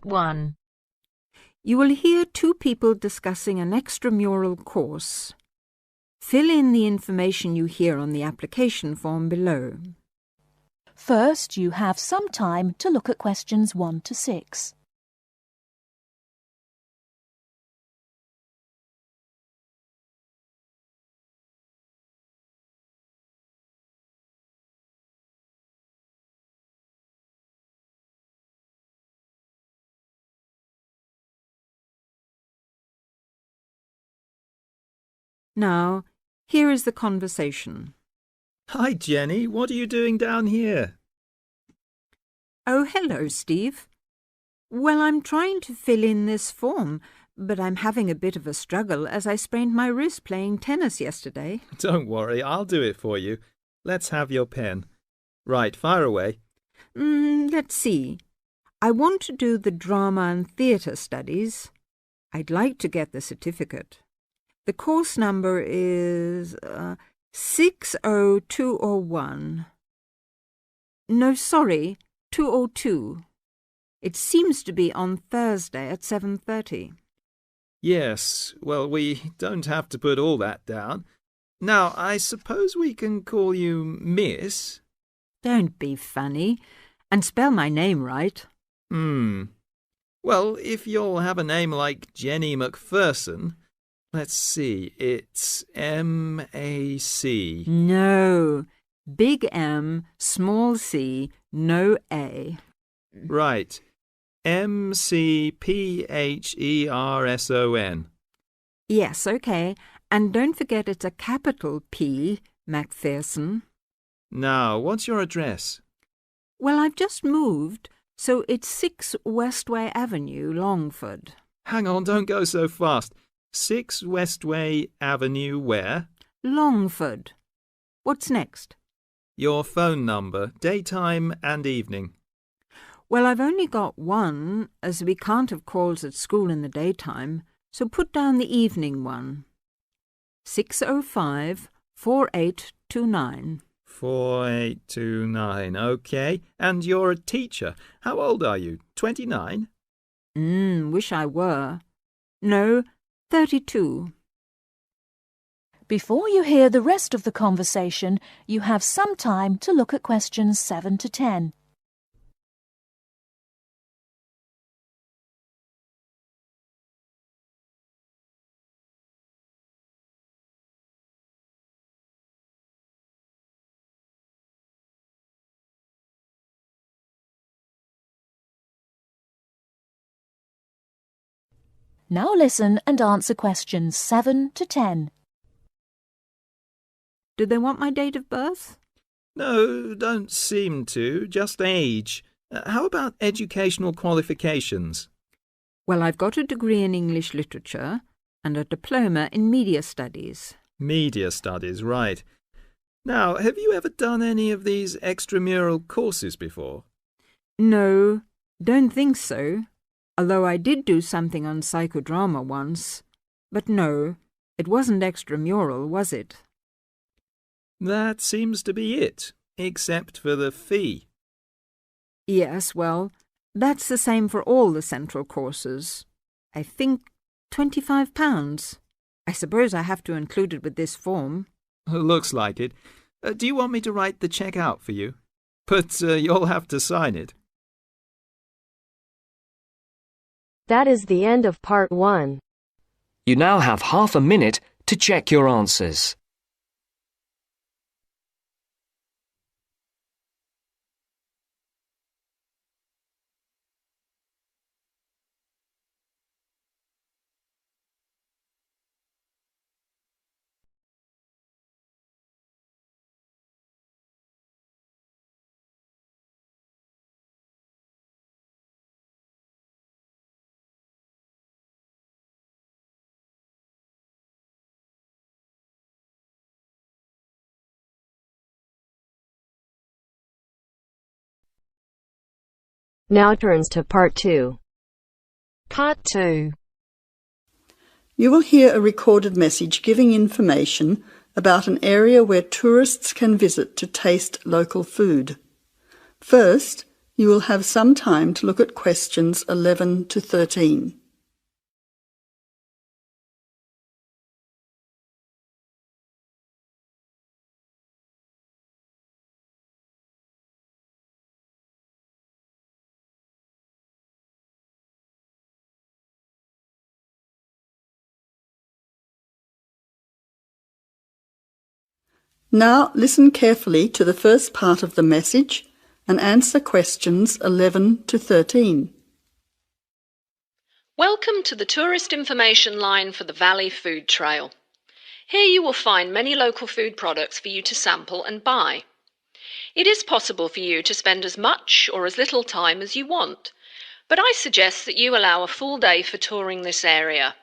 1. You will hear two people discussing an extramural course. Fill in the information you hear on the application form below. First, you have some time to look at questions 1 to 6. Now, here is the conversation. Hi, Jenny. What are you doing down here? Oh, hello, Steve. Well, I'm trying to fill in this form, but I'm having a bit of a struggle as I sprained my wrist playing tennis yesterday. Don't worry, I'll do it for you. Let's have your pen. Right, fire away. Let's see. I want to do the drama and theatre studies. I'd like to get the certificate. The course number is 60201. No, sorry, 202. It seems to be on Thursday at 7:30. Yes, well, we don't have to put all that down. Now, I suppose we can call you Miss? Don't be funny, and spell my name right. Well, if you'll have a name like Jenny McPherson, let's see, it's M-A-C. No, big M, small c, no A. Right, M-C-P-H-E-R-S-O-N. Yes, okay. And don't forget it's a capital P, McPherson. Now, what's your address? Well, I've just moved, so it's 6 Westway Avenue, Longford. Hang on, don't go so fast. 6 Westway Avenue where? Longford. What's next? Your phone number, daytime and evening. Well, I've only got one, as we can't have calls at school in the daytime, so put down the evening one. 605-4829. 4829, OK. And you're a teacher. How old are you? 29? Wish I were. No, 32. Before you hear the rest of the conversation, you have some time to look at questions 7 to 10. Now listen and answer questions 7 to 10. Do they want my date of birth? No, don't seem to. Just age. How about educational qualifications? Well, I've got a degree in English literature and a diploma in media studies. Media studies, right. Now, have you ever done any of these extramural courses before? No, don't think so. Although I did do something on psychodrama once. But no, it wasn't extramural, was it? That seems to be it, except for the fee. Yes, well, that's the same for all the central courses. I think £25. I suppose I have to include it with this form. Looks like it. Do you want me to write the cheque out for you? But you'll have to sign it. That is the end of part 1. You now have half a minute to check your answers. Now turns to part 2. Part 2. You will hear a recorded message giving information about an area where tourists can visit to taste local food. First, You will have some time to look at questions 11 to 13. Now listen carefully to the first part of the message and answer questions 11 to 13. Welcome to the tourist information line for the Valley Food Trail. Here you will find many local food products for you to sample and buy. It is possible for you to spend as much or as little time as you want, but I suggest that you allow a full day for touring this area.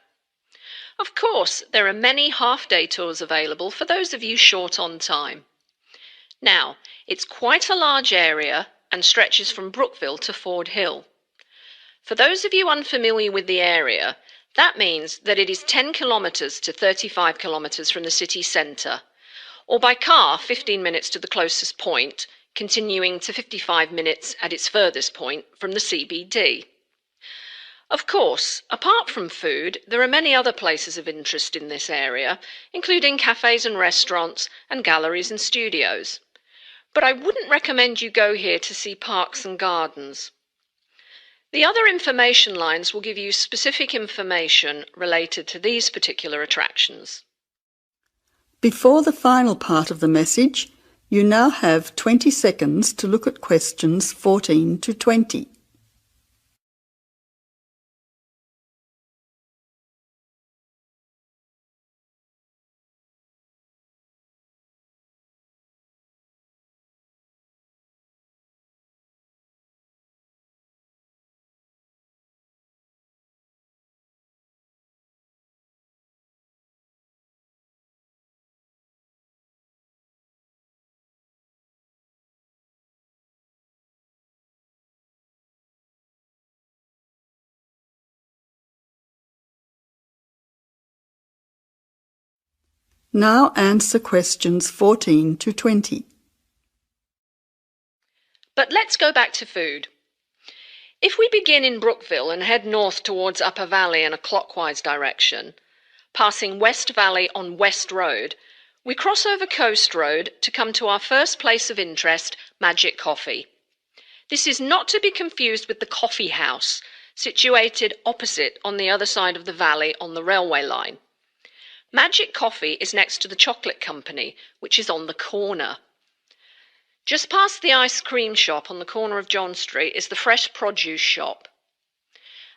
Of course, there are many half-day tours available for those of you short on time. Now, it's quite a large area and stretches from Brookville to Ford Hill. For those of you unfamiliar with the area, that means that it is 10 kilometres to 35 kilometres from the city centre, or by car 15 minutes to the closest point, continuing to 55 minutes at its furthest point from the CBD. Of course, apart from food, there are many other places of interest in this area, including cafes and restaurants and galleries and studios. But I wouldn't recommend you go here to see parks and gardens. The other information lines will give you specific information related to these particular attractions. Before the final part of the message, you now have 20 seconds to look at questions 14 to 20. Now answer questions 14 to 20. But let's go back to food. If we begin in Brookville and head north towards Upper Valley in a clockwise direction, passing West Valley on West Road, we cross over Coast Road to come to our first place of interest, Magic Coffee. This is not to be confused with the Coffee House, situated opposite on the other side of the valley on the railway line. Magic Coffee is next to the Chocolate Company, which is on the corner. Just past the ice cream shop on the corner of John Street is the fresh produce shop.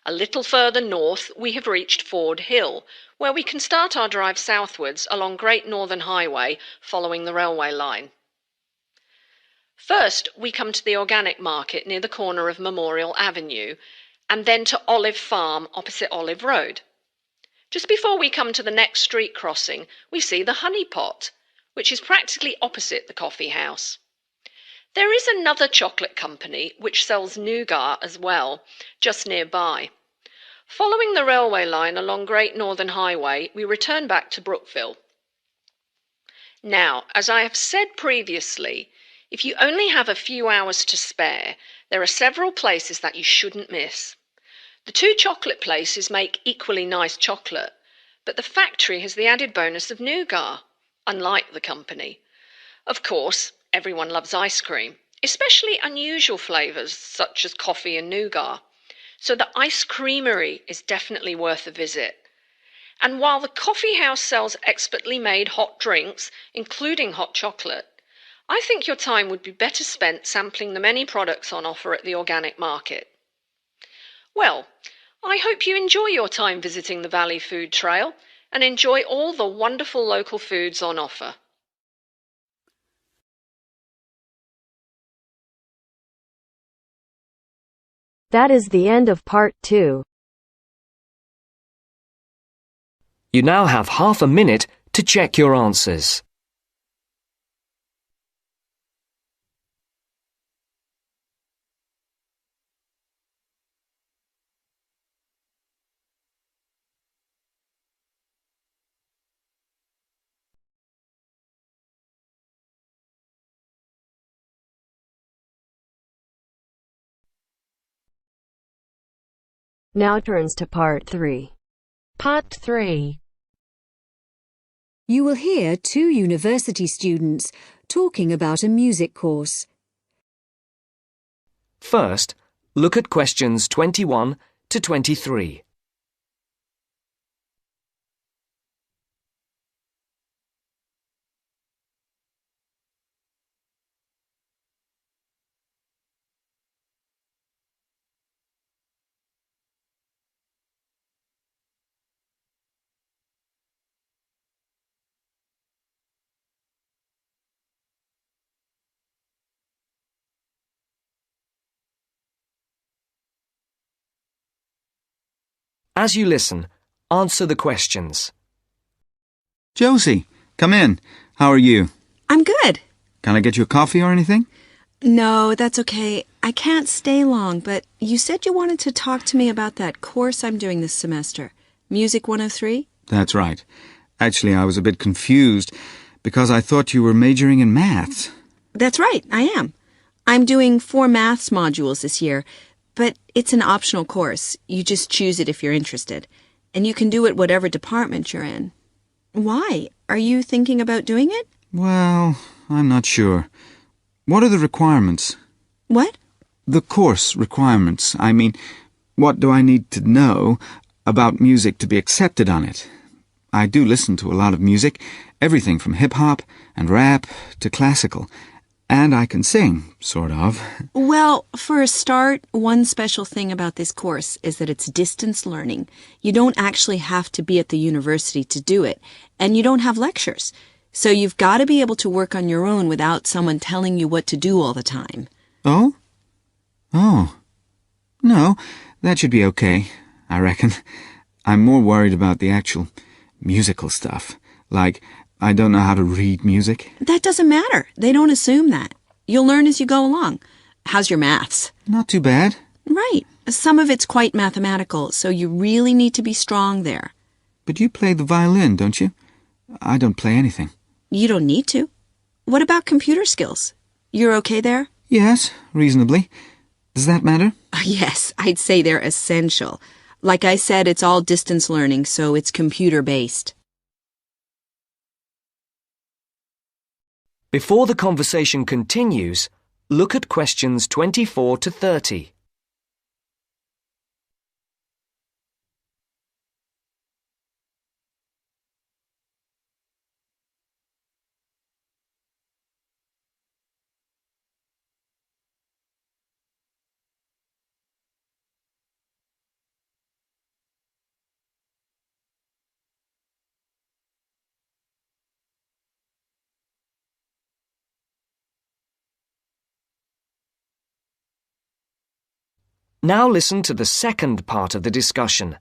A little further north we have reached Ford Hill, where we can start our drive southwards along Great Northern Highway following the railway line. First we come to the organic market near the corner of Memorial Avenue, and then to Olive Farm opposite Olive Road. Just before we come to the next street crossing, we see the Honey Pot, which is practically opposite the coffee house. There is another chocolate company which sells nougat as well, just nearby. Following the railway line along Great Northern Highway, we return back to Brookville. Now, as I have said previously, if you only have a few hours to spare, there are several places that you shouldn't miss. The two chocolate places make equally nice chocolate, but the factory has the added bonus of nougat, unlike the company. Of course, everyone loves ice cream, especially unusual flavours such as coffee and nougat, so the ice creamery is definitely worth a visit. And while the coffee house sells expertly made hot drinks, including hot chocolate, I think your time would be better spent sampling the many products on offer at the organic market. Well, I hope you enjoy your time visiting the Valley Food Trail and enjoy all the wonderful local foods on offer. That is the end of part 2. You now have half a minute to check your answers. Now turns to Part 3. Part 3. You will hear two university students talking about a music course. First, look at questions 21 to 23. As you listen, answer the questions. Josie, come in. How are you? I'm good. Can I get you a coffee or anything? No, that's okay. I can't stay long, but you said you wanted to talk to me about that course I'm doing this semester, Music 103? That's right. Actually, I was a bit confused because I thought you were majoring in maths. That's right, I am. I'm doing 4 maths modules this year, but it's an optional course. You just choose it if you're interested, and you can do it whatever department you're in. Why? Are you thinking about doing it? Well, I'm not sure. What are the requirements? What? The course requirements. I mean, what do I need to know about music to be accepted on it? I do listen to a lot of music, everything from hip-hop and rap to classical. And I can sing, sort of. Well, for a start, one special thing about this course is that it's distance learning. You don't actually have to be at the university to do it, and you don't have lectures. So you've got to be able to work on your own without someone telling you what to do all the time. Oh? Oh. No, that should be okay, I reckon. I'm more worried about the actual musical stuff. Like, I don't know how to read music. That doesn't matter. They don't assume that. You'll learn as you go along. How's your maths? Not too bad. Right. Some of it's quite mathematical, so you really need to be strong there. But you play the violin, don't you? I don't play anything. You don't need to. What about computer skills? You're okay there? Yes, reasonably. Does that matter? Yes, I'd say they're essential. Like I said, it's all distance learning, so it's computer-based. Before the conversation continues, look at questions 24 to 30. Now listen to the second part of the discussion.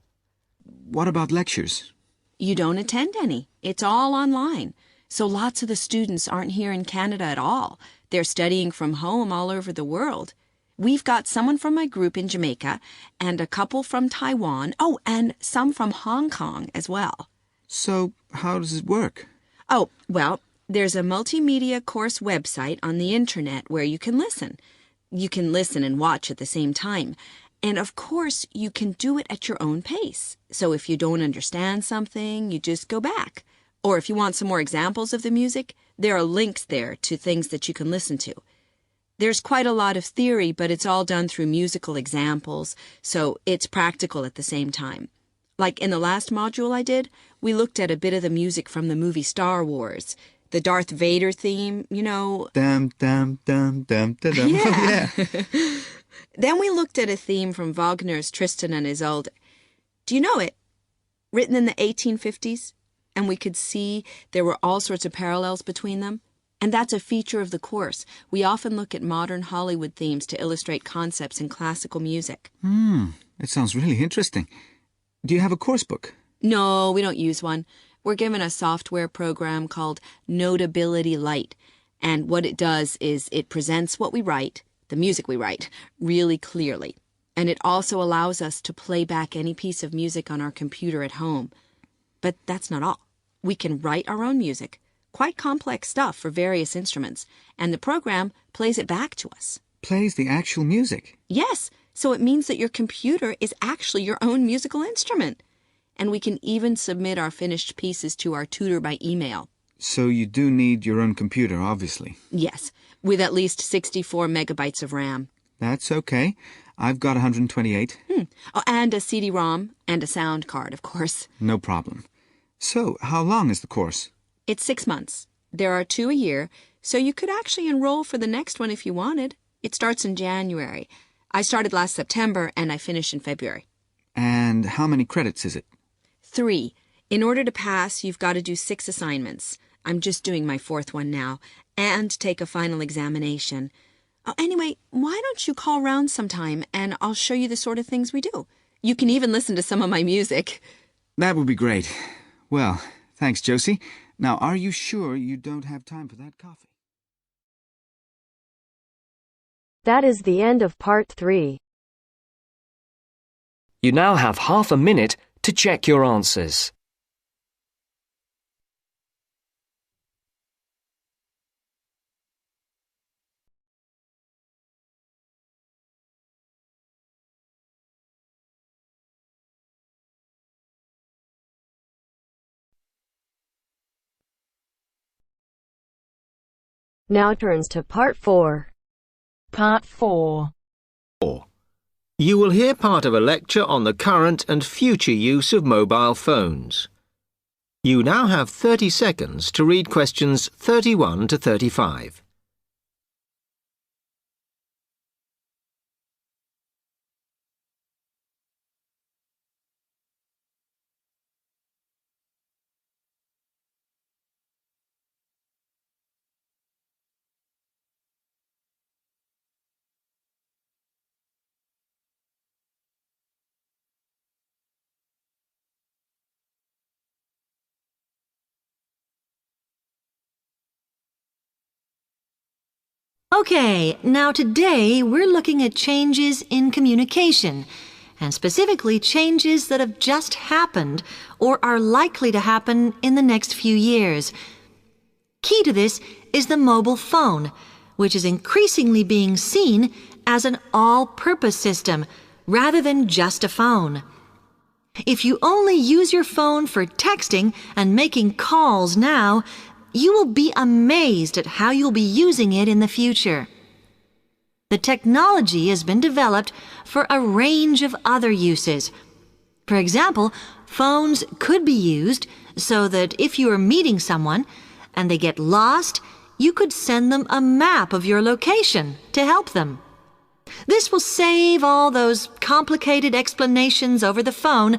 What about lectures? You don't attend any. It's all online. So lots of the students aren't here in Canada at all. They're studying from home all over the world. We've got someone from my group in Jamaica and a couple from Taiwan. Oh, and some from Hong Kong as well. So, how does it work? Oh, well, there's a multimedia course website on the internet where you can listen. You can listen and watch at the same time. And of course, you can do it at your own pace. So if you don't understand something, you just go back. Or if you want some more examples of the music, there are links there to things that you can listen to. There's quite a lot of theory, but it's all done through musical examples, so it's practical at the same time. Like in the last module I did, we looked at a bit of the music from the movie Star Wars. The Darth Vader theme, you know. Dum, dum, dum, dum, dum, dum. Yeah. Oh, yeah. Then we looked at a theme from Wagner's Tristan and Isolde. Do you know it? Written in the 1850s. And we could see there were all sorts of parallels between them. And that's a feature of the course. We often look at modern Hollywood themes to illustrate concepts in classical music. It sounds really interesting. Do you have a course book? No, we don't use one. We're given a software program called Notability Lite, and what it does is it presents what we write, the music we write, really clearly. And it also allows us to play back any piece of music on our computer at home. But that's not all. We can write our own music, quite complex stuff for various instruments, and the program plays it back to us. Plays the actual music? Yes, So it means that your computer is actually your own musical instrument. And we can even submit our finished pieces to our tutor by email. So you do need your own computer, obviously. Yes, with at least 64 megabytes of RAM. That's okay. I've got 128. Oh, and a CD-ROM and a sound card, of course. No problem. So, how long is the course? It's 6 months. There are 2 a year, so you could actually enroll for the next one if you wanted. It starts in January. I started last September and I finish in February. And how many credits is it? 3. In order to pass, you've got to do 6 assignments. I'm just doing my 4th one now, and take a final examination. Oh, anyway, why don't you call round sometime and I'll show you the sort of things we do. You can even listen to some of my music. That would be great. Well, thanks, Josie. Now, are you sure you don't have time for that coffee? That is the end of part 3. You now have half a minute to check your answers. Now turns to part 4. Part 4. You will hear part of a lecture on the current and future use of mobile phones. You now have 30 seconds to read questions 31 to 35. Okay, now today we're looking at changes in communication, and specifically changes that have just happened or are likely to happen in the next few years. Key to this is the mobile phone, which is increasingly being seen as an all-purpose system rather than just a phone. If you only use your phone for texting and making calls now, you will be amazed at how you'll be using it in the future. The technology has been developed for a range of other uses. For example, phones could be used so that if you are meeting someone and they get lost, you could send them a map of your location to help them. This will save all those complicated explanations over the phone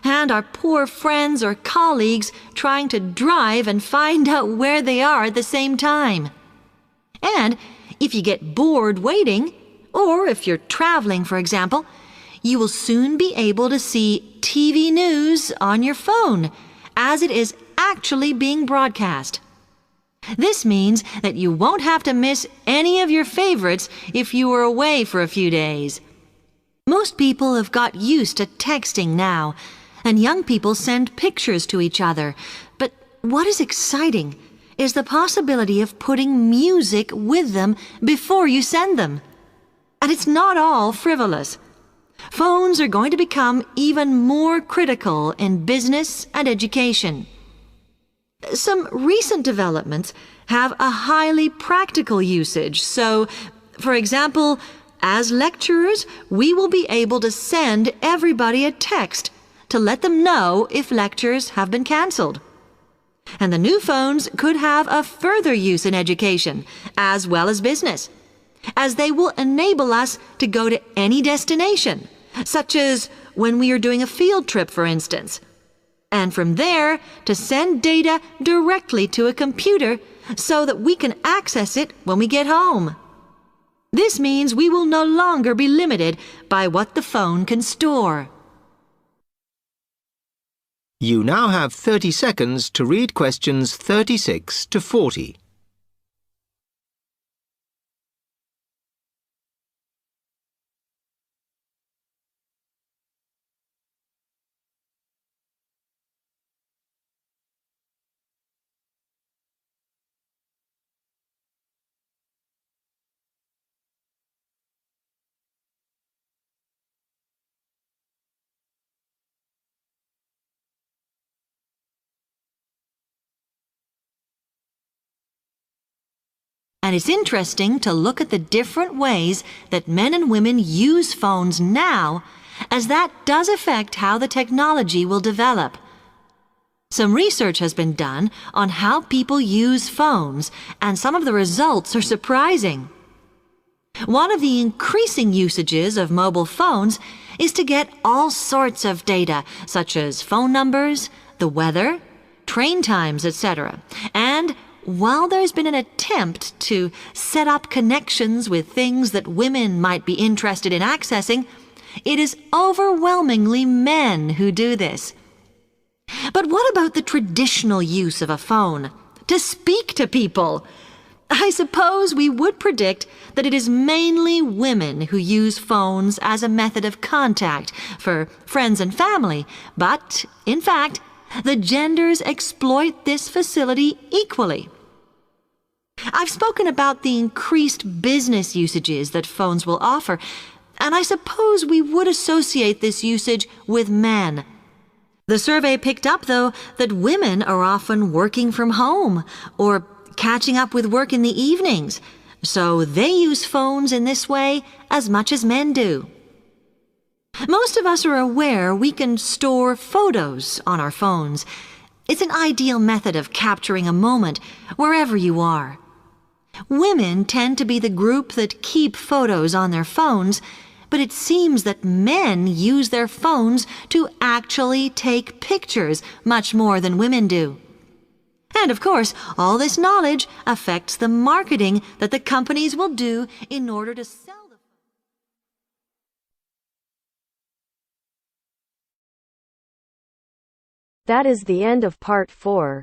and our poor friends or colleagues trying to drive and find out where they are at the same time. And if you get bored waiting, or if you're traveling, for example, you will soon be able to see TV news on your phone as it is actually being broadcast. This means that you won't have to miss any of your favorites if you were away for a few days. Most people have got used to texting now, and young people send pictures to each other. But what is exciting is the possibility of putting music with them before you send them. And it's not all frivolous. Phones are going to become even more critical in business and education. Some recent developments have a highly practical usage. So, for example, as lecturers, we will be able to send everybody a text to let them know if lectures have been cancelled. And the new phones could have a further use in education, as well as business, as they will enable us to go to any destination, such as when we are doing a field trip, for instance, and from there to send data directly to a computer so that we can access it when we get home. This means we will no longer be limited by what the phone can store. You now have 30 seconds to read questions 36 to 40. And it's interesting to look at the different ways that men and women use phones now, as that does affect how the technology will develop. Some research has been done on how people use phones, and some of the results are surprising. One of the increasing usages of mobile phones is to get all sorts of data, such as phone numbers, the weather, train times, etc. And while there's been an attempt to set up connections with things that women might be interested in accessing, it is overwhelmingly men who do this. But what about the traditional use of a phone? To speak to people? I suppose we would predict that it is mainly women who use phones as a method of contact for friends and family, but, in fact, the genders exploit this facility equally. I've spoken about the increased business usages that phones will offer, and I suppose we would associate this usage with men. The survey picked up, though, that women are often working from home or catching up with work in the evenings, so they use phones in this way as much as men do. Most of us are aware we can store photos on our phones. It's an ideal method of capturing a moment wherever you are. Women tend to be the group that keep photos on their phones, but it seems that men use their phones to actually take pictures much more than women do. And of course, all this knowledge affects the marketing that the companies will do in order to sell the phone. That is the end of part 4.